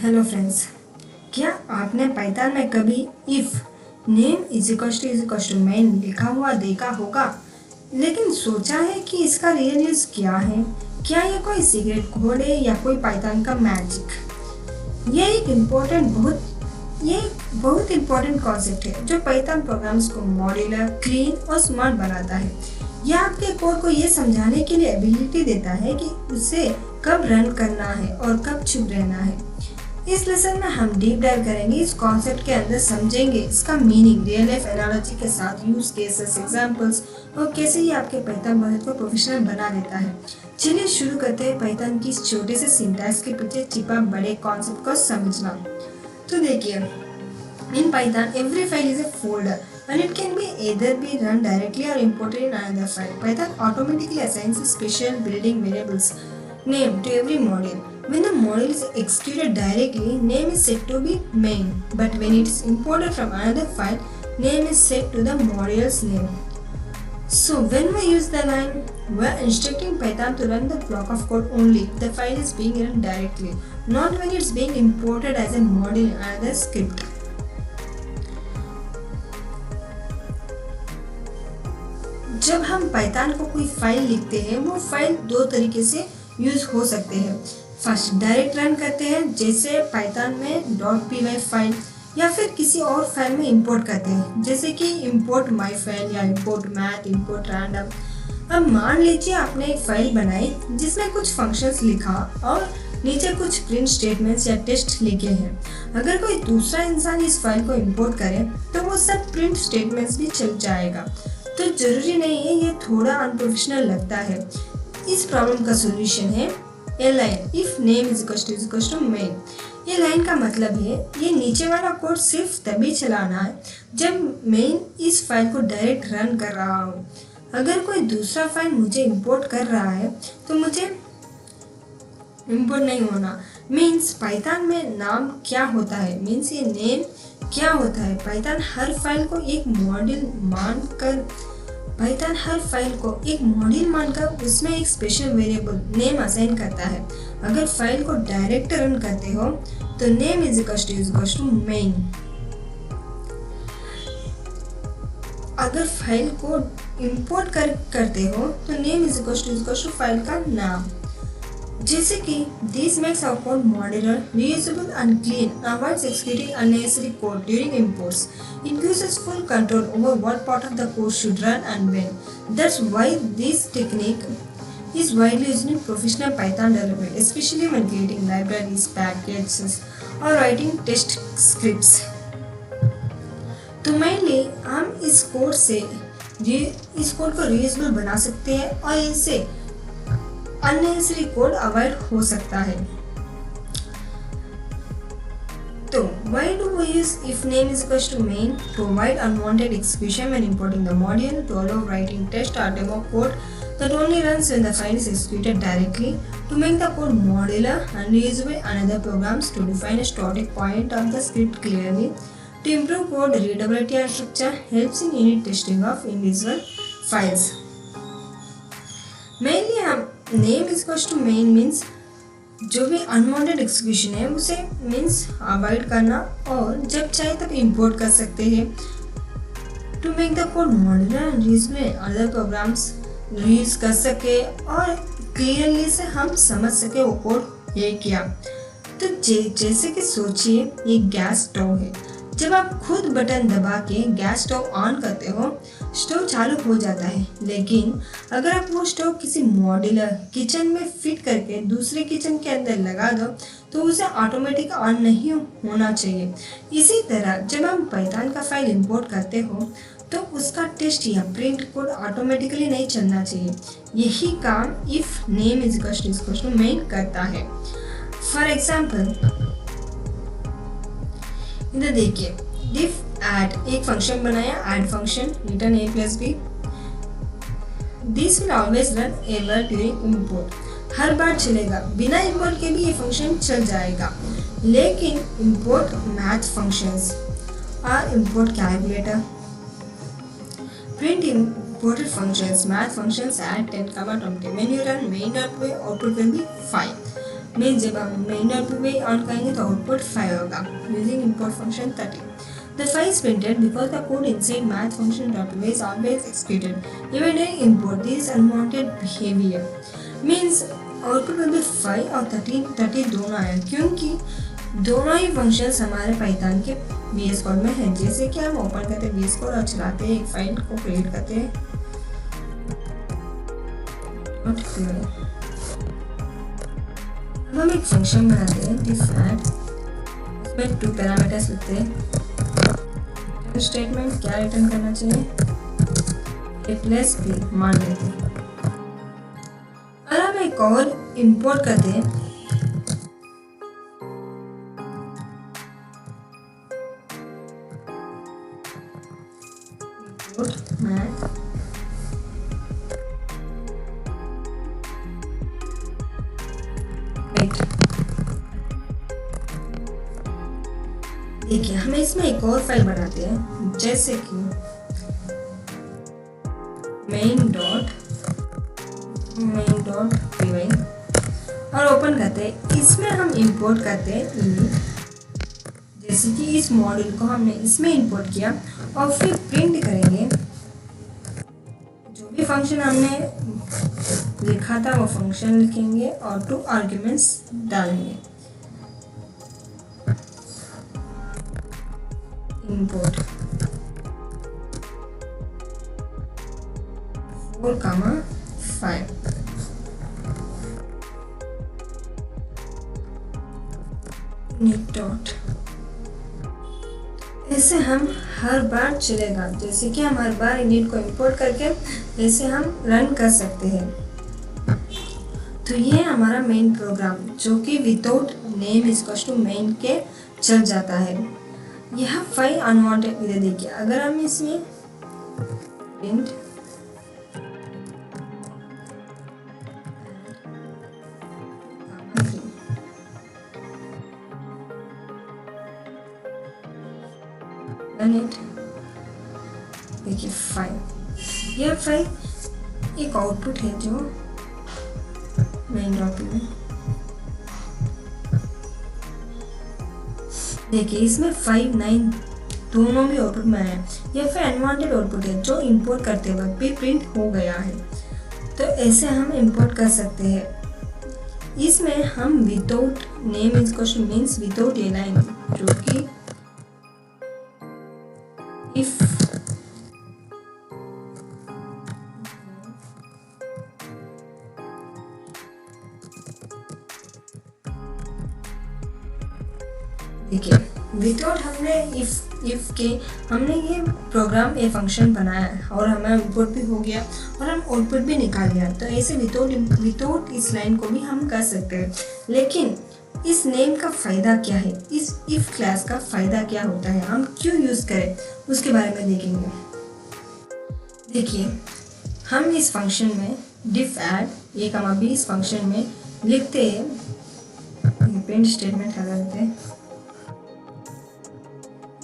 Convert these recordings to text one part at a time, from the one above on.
Hello friends, क्या आपने Python में कभी if name is equal to main लिखा हुआ देखा होगा, लेकिन सोचा है कि इसका रियल यूज क्या है? क्या ये कोई सीक्रेट कोड है या कोई पाइथन का मैजिक? ये एक बहुत इम्पोर्टेंट कॉन्सेप्ट है जो पाइथन प्रोग्राम्स को मॉड्यूलर, क्लीन और स्मार्ट बनाता है। यह आपके कोड को ये समझाने के लिए एबिलिटी देता है कि उसे कब रन करना है और कब चुप रहना है। इस लेसन में हम डीप डाइव करेंगे, इस कॉन्सेप्ट के अंदर समझेंगे इसका मीनिंग, रियल लाइफ एनालॉजी के साथ यूज केसेस, एग्जांपल्स और कैसे ये आपके पाइथन प्रोजेक्ट को प्रोफेशनल बना देता है। चलिए शुरू करते हैं पाइथन की इस छोटे से सिंटैक्स के पीछे छिपा बड़े कॉन्सेप्ट को समझना। तो देखिए, in Python every file is a folder and it can be either be run directly or imported in another file. Python automatically assigns special building variables name to every module. When the module is executed directly, name is set to be main, but when it is imported from another file, name is set to the module's name. So when we use the line, we are instructing Python to run the block of code only if the file is being run directly, not when it's being imported as a module in another script. जब हम Python को कोई file लिखते हैं, वो file दो तरीके से यूज हो सकते हैं। फर्स्ट, डायरेक्ट रन करते हैं, जैसे पाइथन में .py फाइल, या फिर किसी और फाइल में इंपोर्ट करते हैं, जैसे कि इंपोर्ट माई फाइल या इंपोर्ट मैथ, इंपोर्ट रैंडम। अब मान लीजिए आपने एक फाइल बनाई जिसमें कुछ फंक्शंस लिखा और नीचे कुछ प्रिंट स्टेटमेंट्स या टेस्ट लिखे हैं। अगर कोई दूसरा इंसान इस फाइल को इंपोर्ट करे तो वो सब प्रिंट स्टेटमेंट्स भी चल जाएगा। तो जरूरी नहीं है, ये थोड़ा अनप्रोफेशनल लगता है। इस प्रॉब्लम का सॉल्यूशन है a line, if name is equal to main. ये लाइन का मतलब है ये नीचे वाला कोड सिर्फ तभी चलाना है जब मेन इस फाइल को डायरेक्ट रन कर रहा हो। अगर कोई दूसरा फाइल मुझे इंपोर्ट कर रहा है तो मुझे इंपोर्ट नहीं होना। मीन्स पाइथन में नाम क्या होता है, मीन्स ये नेम क्या होता है। पाइथन हर फाइल को एक मॉड्यूल मानकर उसमें एक स्पेशल वेरिएबल नेम असाइन करता है। अगर फाइल को डायरेक्ट रन करते हो तो name is equal to main. अगर फाइल को इंपोर्ट करते हो तो name is equal to file का नाम। जैसे कि this makes our code modular, reusable and clean, avoids executing unnecessary code during imports. It gives us full control over what part of the code should run and when. That's why this technique is widely used in professional Python development, especially when creating libraries, packages or writing test scripts. तो mainly हम इस code को reusable बना सकते हैं और इसे unnecessary code avoid हो सकता है। तो why do we use if name is equal to main? To avoid unwanted execution when importing the module, to allow writing test or demo code that only runs when the file is executed directly, to make the code modular and reusable in other programs, to define a static point of the script clearly, to improve code readability and structure, helps in unit testing of individual files. Mainly हम name is equal to main means जो भी unwanted execution है उसे means avoid करना, और जब चाहे तब इंपोर्ट कर सकते हैं। To make the code modular and reusable other programs reuse कर सके और क्लियरली से हम समझ सके वो कोड है क्या। तो जैसे कि सोचिए ये गैस स्टोव है। जब आप खुद बटन दबा के गैस स्टोव ऑन करते हो, स्टोव चालू हो जाता है, लेकिन अगर आप वो स्टोव किसी मॉड्यूलर किचन में फिट करके दूसरे किचन के अंदर लगा दो तो उसे ऑटोमेटिक ऑन नहीं होना चाहिए। इसी तरह जब हम पाइथन का फाइल इंपोर्ट करते हो तो उसका टेस्ट या प्रिंट कोड ऑटोमेटिकली नहीं चलना चाहिए। यही काम if name is equal to main करता है। फॉर एग्जाम्पल इधर देखिए, diff add एक फंक्शन बनाया, add function return a plus b. This will always run ever during import. हर बार चलेगा, बिना import के भी ये फंक्शन चल जाएगा। लेकिन import math functions or import calculator, print imported functions, math functions add 10, 20. When you run main.py, output will be 5. Means जब हम main dot P Y on करेंगे तो आउटपुट 5 होगा using import function 30. The file is printed because the code inside math function .py is always executed even during import. This unwanted behavior means output में भी 5 और 30 दोनों आए क्योंकि दोनों ही फंक्शंस हमारे पाइथन के VS कोड में हैं. जैसे कि हम ओपन करते हैं VS कोड और चलाते हैं, एक फाइल को क्रिएट करते हैं अब हम एक फंक्शन बनाते हैं डिफाइंड, उसमें 2 पैरामीटर्स लिखते हैं. स्टेटमेंट क्या रिटर्न करना चाहिए, a+b मान लेते हैं. और हम एक और इंपोर्ट करते हैं इंपोर्ट मैथ देखिए हमें इसमें एक और फाइल बनाते हैं जैसे कि main.py और ओपन करते हैं. इसमें हम इंपोर्ट करते हैं जैसे कि इस मॉड्यूल को हमने इसमें इंपोर्ट किया और फिर प्रिंट करेंगे जो भी फंक्शन हमने लिखा था वो फंक्शन लिखेंगे और 2 आर्ग्यूमेंट्स डालेंगे. Import 4,5 neat dot. ऐसे हम हर बार चलेगा जैसे कि हम हर बार इनिट को इंपोर्ट करके ऐसे हम रन कर सकते हैं. तो ये हमारा मेन प्रोग्राम जो कि without name equals to main के चल जाता है. यह 5 अनवांटेड इधर देखिए अगर हम इसमें प्रिंट देखिए 5 यह 5 एक आउटपुट है जो मेन डॉट पी में देखिए इसमें 5 9 दोनों भी आउटपुट में आया. यह फिर अनवांटेड आउटपुट है जो इंपोर्ट करते वक्त भी प्रिंट हो गया है. तो ऐसे हम इंपोर्ट कर सकते हैं. इसमें हम without name equals to means without a line जो कि इफ देखिए विदाउट हमने इफ के हमने ये प्रोग्राम ए फंक्शन बनाया है और हमें इनपुट भी हो गया और हम आउटपुट भी निकाल लिया. तो ऐसे विदाउट इस लाइन को भी हम कर सकते हैं. लेकिन इस नेम का फ़ायदा क्या है, इस इफ क्लास का फ़ायदा क्या होता है, हम क्यों यूज़ करें उसके बारे में देखेंगे. देखिए हम इस फंक्शन में डिफ ऐड a,b इस फंक्शन में लिखते हैं प्रिंट स्टेटमेंट लगा देते हैं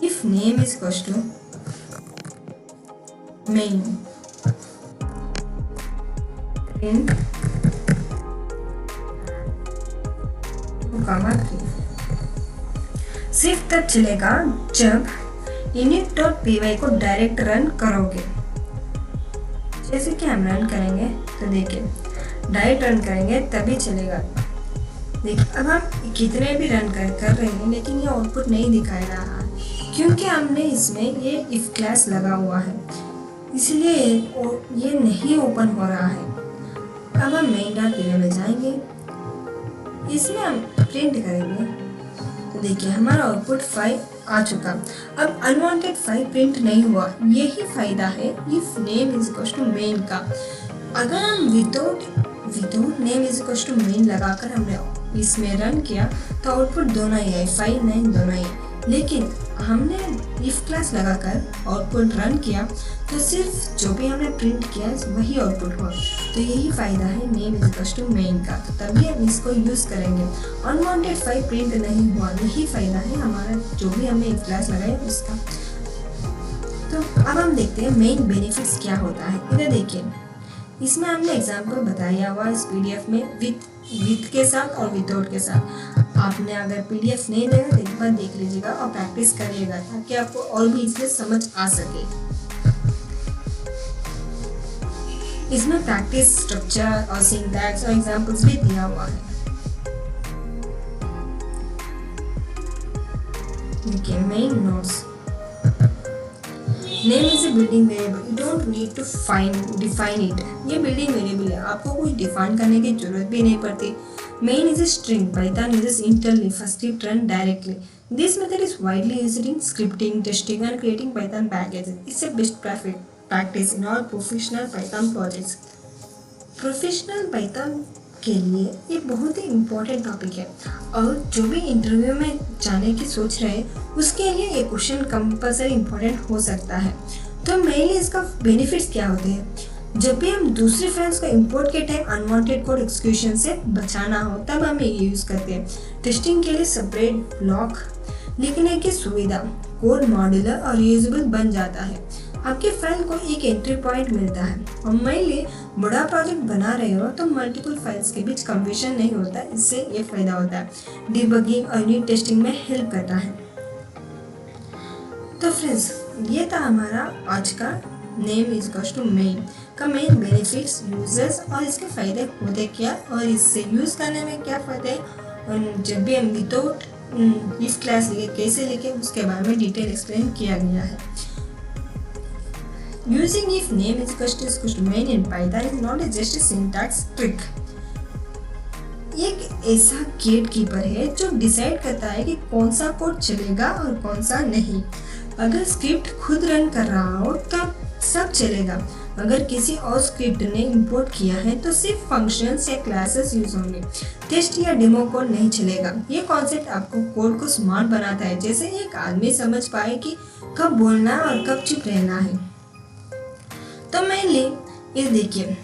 if name is equals to main print 2,3 सिर्फ तब चलेगा जब init.py को डायरेक्ट रन करोगे. जैसे कि हम रन करेंगे तो देखिए डायरेक्ट रन करेंगे तभी चलेगा. देखिए अब हम कितने भी रन कर रहे हैं लेकिन ये आउटपुट नहीं दिखाई रहा है क्योंकि हमने इसमें ये इफ क्लास लगा हुआ है इसलिए ये नहीं ओपन हो रहा है. अब हम main.py में जाएंगे, इसमें हम प्रिंट करेंगे तो देखिए हमारा आउटपुट 5 आ चुका. अब अनवांटेड 5 प्रिंट नहीं हुआ. यही फायदा है if name is equals to main का. अगर हम without name is equals to main लगाकर हमने इसमें रन किया तो आउटपुट दोनों ही आए 5 9 दोनों ही. लेकिन हमने इफ क्लास लगाकर आउटपुट रन किया तो सिर्फ जो भी हमने प्रिंट किया वही आउटपुट हुआ. तो यही फ़ायदा है name is equals to main का. तो तभी हम इसको यूज़ करेंगे. अनवांटेड 5 प्रिंट नहीं हुआ, यही फ़ायदा है हमारा जो भी हमने इफ क्लास लगाया उसका. तो अब हम देखते हैं मेन बेनिफिट्स क्या होता है. इधर देखिए इसमें हमने एग्जाम्पल बताया हुआ इस PDF में विथ विथ के साथ और विदाउट के साथ। आपने अगर पीडीएफ नहीं देखा तो एक बार देख लीजिएगा और प्रैक्टिस करिएगा ताकि आपको और भी इसलिए समझ आ सके। इसमें प्रैक्टिस स्ट्रक्चर और सिंटैक्स और एग्जांपल्स भी दिया हुआ है। देखिए main notes. Name is a building variable, you don't need to define it. ये बिल्डिंग वेरिएबल है, आपको कोई डिफाइन करने की जरूरत भी नहीं पड़ती। Main is a string, Python uses interleave, a script run directly. This method is widely used in scripting, testing and creating Python packages. It's a best practice in all professional Python projects. Professional Python के लिए ये बहुत ही important topic है और जो भी interview में जाने की सोच रहे हैं उसके लिए ये क्वेश्चन कंपलसरी इम्पोर्टेंट हो सकता है। तो मेनली इसका बेनिफिट्स क्या होते हैं? जब भी हम दूसरे फाइल्स को इंपोर्ट के टाइम अनवांटेड कोड एक्सक्यूशन से बचाना हो तब हम ये यूज़ करते हैं। टेस्टिंग के लिए सेपरेट ब्लॉक लिखने की सुविधा, कोड मॉड्यूलर और रीयूजेबल बन जाता है। आपके फाइल को एक एंट्री पॉइंट मिलता है और मेनली बड़ा प्रोजेक्ट बना रहे हो तो मल्टीपल फाइल्स के बीच कंफ्यूजन नहीं होता, इससे ये फायदा होता है। डिबगिंग और यूनिट टेस्टिंग में हेल्प करता है। तो फ्रेंड्स ये था हमारा आज का name is equals to main का मेन बेनिफिट्स, यूजर्स और इसके फ़ायदे होते क्या और इससे यूज़ करने में क्या फ़ायदे और जब भी हम विदाउट इफ क्लास लिखे कैसे लिखे उसके बारे में डिटेल एक्सप्लेन किया गया है। Using if name is equals to main in Python is not just a syntax trick. एक ऐसा गेट कीपर है जो डिसाइड करता है कि कौन सा कोड चलेगा और कौन सा नहीं। अगर स्क्रिप्ट खुद रन कर रहा हो तब सब चलेगा, अगर किसी और स्क्रिप्ट ने इंपोर्ट किया है तो सिर्फ फंक्शंस या क्लासेस यूज होंगे, टेस्ट या डेमो कोड नहीं चलेगा। ये कॉन्सेप्ट आपको कोड को स्मार्ट बनाता है, जैसे एक आदमी समझ पाए कि कब बोलना और कब चुप रहना है। तो मेनली ये देखिए,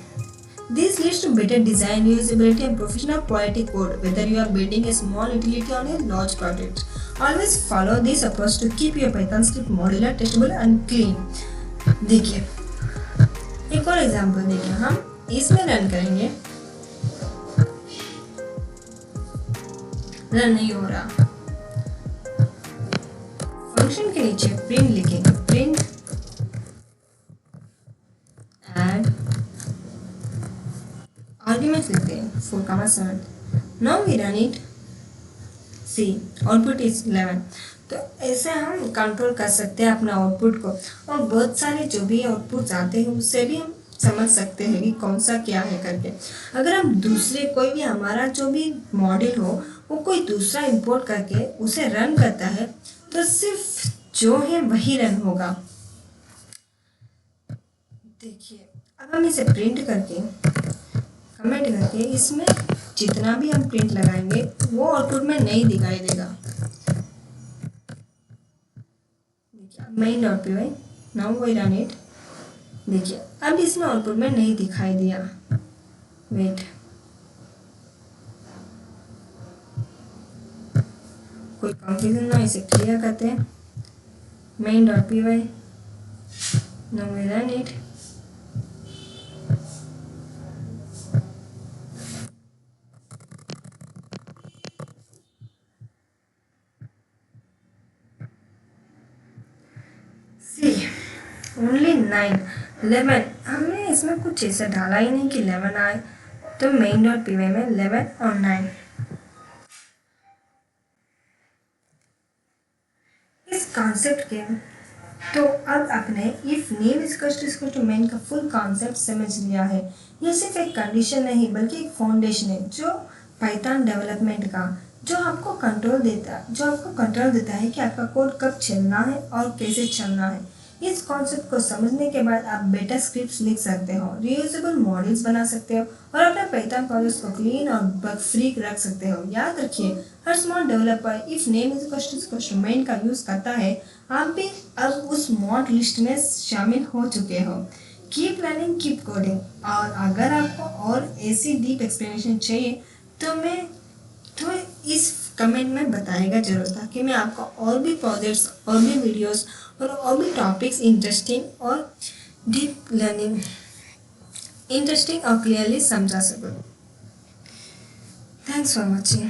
this leads to better design, usability and professional quality code whether you are building a small utility or a large project. Always follow this approach to keep your Python script modular, testable and clean. देखिए एक और example देखिए, हम इसमें run करेंगे, run नहीं हो रहा। फंक्शन के नीचे प्रिंट लिखेंगे, प्रिंट एड आर्ग्यूमेंट्स लिखते हैं 4,7। Now we run it, see output is 11। तो ऐसे हम कंट्रोल कर सकते हैं अपना आउटपुट को और बहुत सारे जो भी आउटपुट्स आते हैं उससे भी हम समझ सकते हैं कि कौन सा क्या है करके। अगर हम दूसरे कोई भी हमारा जो भी मॉडल हो वो कोई दूसरा इंपोर्ट करके उसे रन करता है तो सिर्फ जो है वही रन होगा। देखिए अब हम इसे प्रिंट करके कमेंट करके इसमें जितना भी हम प्रिंट लगाएंगे वो आउटपुट में नहीं दिखाई देगा। main.py, now we run it। देखिए अब इसमें आउटपुट में नहीं दिखाई दिया, वेट, कोई कंफ्यूजन ना, इसे क्लियर करते हैं। main.py, now we run it। Only 9, 11, हमने इसमें कुछ ऐसा डाला ही नहीं कि 11 आए, तो main.py में 11 और 9। इस कॉन्सेप्ट के तो अब आपने if name is to main का फुल कॉन्सेप्ट समझ लिया है। ये सिर्फ एक कंडीशन नहीं बल्कि एक फाउंडेशन है जो पाइथन डेवलपमेंट का जो आपको कंट्रोल देता है कि आपका कोड कब चलना है और कैसे चलना है। इस कॉन्सेप्ट को समझने के बाद आप बेटर स्क्रिप्ट्स लिख सकते हो, रीयूजेबल मॉडल्स बना सकते हो और अपने पाइथन प्रोजेक्ट्स को क्लीन और बग फ्री रख सकते हो। याद रखिए, हर small developer if name is to main का यूज़ करता है। आप भी अब उस मॉड लिस्ट में शामिल हो चुके हो। Keep learning, keep coding. और अगर आपको और ऐसी डीप एक्सप्लेनेशन चाहिए तो इस कमेंट में बताएगा जरूर, ताकि मैं आपको और भी प्रोजेक्ट्स और भी वीडियोस और भी टॉपिक्स इंटरेस्टिंग और डीप लर्निंग इंटरेस्टिंग और क्लियरली समझा सकूँ। Thanks for watching.